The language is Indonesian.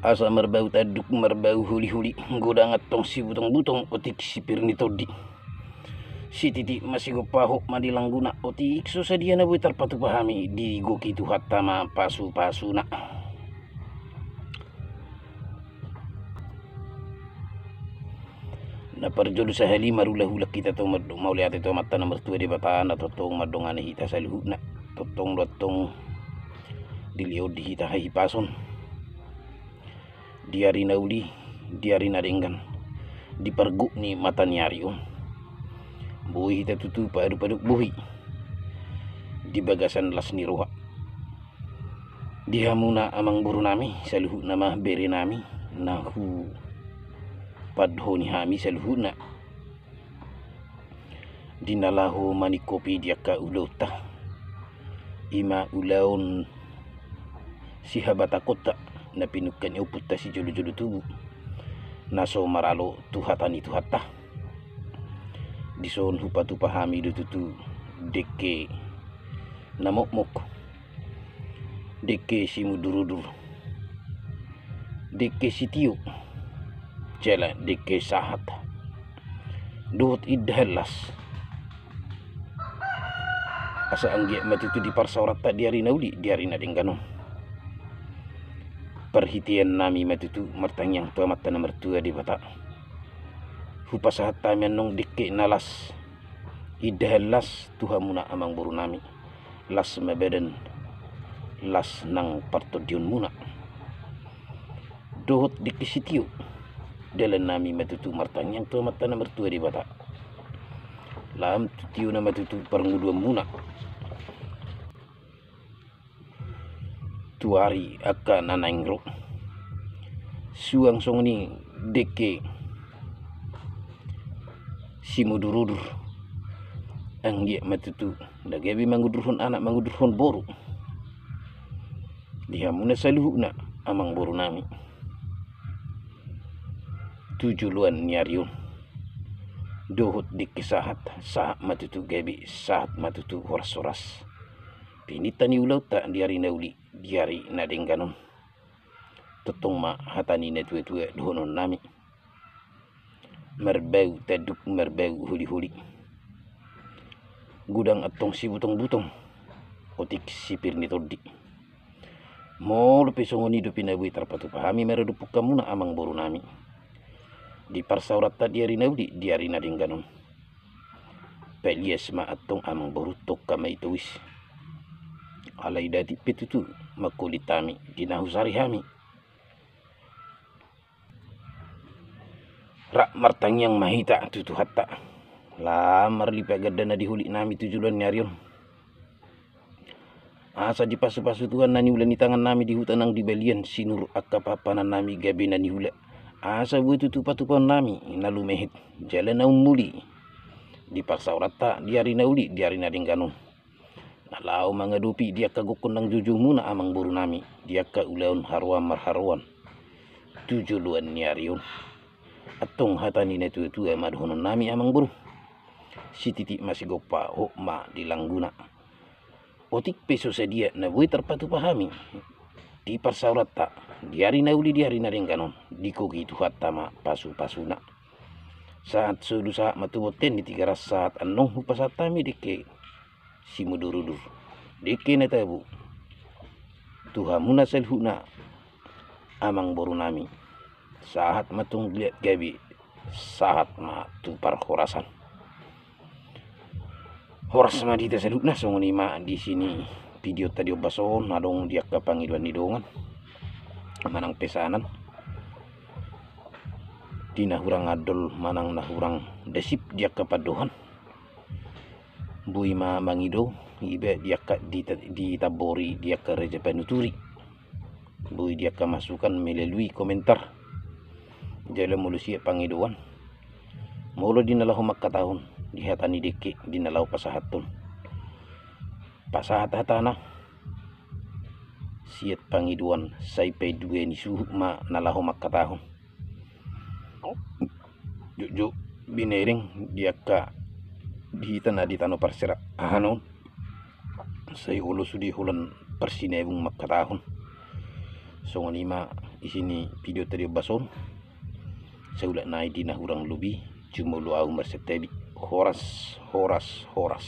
asa merbau taduk merbau huli-huli godang atong si butong-butong otik sipir ni todi si titik masih gopaho madilang guna otik susadia na buitar patu pahami di goki tu hatama pasu-pasu na na parjolu sa hali marula-hulak kita to mauliat ito mata nomor 2 di bataan atau tong madongan hita sa luhut na totong lotong diliod di hita hipason diari nauli diari naringgan di perguk ni mata niario buhi hita tutu padu-padu buhi di bagasan las ni roha di hamuna amang buru nami saluhut nama bere nami nahu padhoni hami saluhuna dinalaho manikopi dia ka ulota ima ulaon si habata kota na pinukan uput si julu-julu tubuh naso maralo tuhatani tuhata dison hupatu pahami dututu deke namokmok deke si mudurudur deke si tiu jala deke sahat duhut idhalas asa anggi matutu di parsaurat tak diari nauli diari nadingganon perhitian nami matutu martanyang tua mata nomor 2 di bata hupasahat tamian nong deke nalas idhalas tuhamuna amang buru nami las mebeden las nang partodion muna duhut deke sitiu dalam nami matutu martanyang tua mata nomor 2 di bata lam tutiu nama tutu parngudua muna tuari aka nanaingro suang songni deke si mudurudur anggi matutu dagabi mangudurhon anak mangudurhon boru dihamuna saluhuna amang boru nami tujuluan nyariun dohut dikisahat sahat matutu gabi sahat matutu horas-horas pinitani ulau tak diari nauli diari nadengganon totong ma hatani na tua-tua dohonon nami merbau taduk merbau huli-huli gudang atong si butong-butong otik sipir ni todi mo lupi songoni do pinabui tarpatu pahami meredupuk kamu na amang boru nami di parsaurat ta diari nauli diari nadingganon pelias ma atong amang boru tok kama ituwis alai dati petutu makulitami dinahusari hami rak martanyang mahita tutu hatta lamar lipa gadana dihuli nami tujulan nyarion asa di pasu-pasu tuan nani ulan di tangan nami di hutan ang dibalian sinur akapapanan nami gabi nani hula asa buat tutupa-tupan nami nalumehit jalan naun muli di parsaurat ta diari nauli diari nadingganon nalau mangadupi dia kagukun nang jujung muna amang buru nami dia ka ulaun harwan marharwan tujuluan nyariun atong hatani na tua-tua madhonon nami amang buru si titik masih gopa hokma di langguna otik peso sedia na buai terpatu pahami di parsaurat tak diari nauli diari nadingganon di kogi tu hatama pasu-pasuna saat sulu saat matuboten di 3 saat anong hupasatami dike si mudurudur deke na tabu tuhamuna selhuna amang boru nami saat matung lihat gabi saat matu parhorasan horas madita selhuna songoni ma di sini video tadi obason adong dia ka pangiduan nidongan manang pesanan dina hurang adol manang nahurang desip dia ka padohan bui ma mangido ibe dia ka ditabori dia ka reja panuturi bui dia ka masukan melalui komentar jala mulusia pangidoan molo dinalahu makkatahun dihatani deke dinalahu pasahatun pasahat-hatana siat pangiduan saipai dua ni suhu ma nalahu makkatahun jujuk binering dia ka dihitan adi tano parserak ahanon say ulo sudi hulan persinebung makkatahun songonima isini video tadi bason saulat na idina hurang lubi cuma lu au mersetebi horas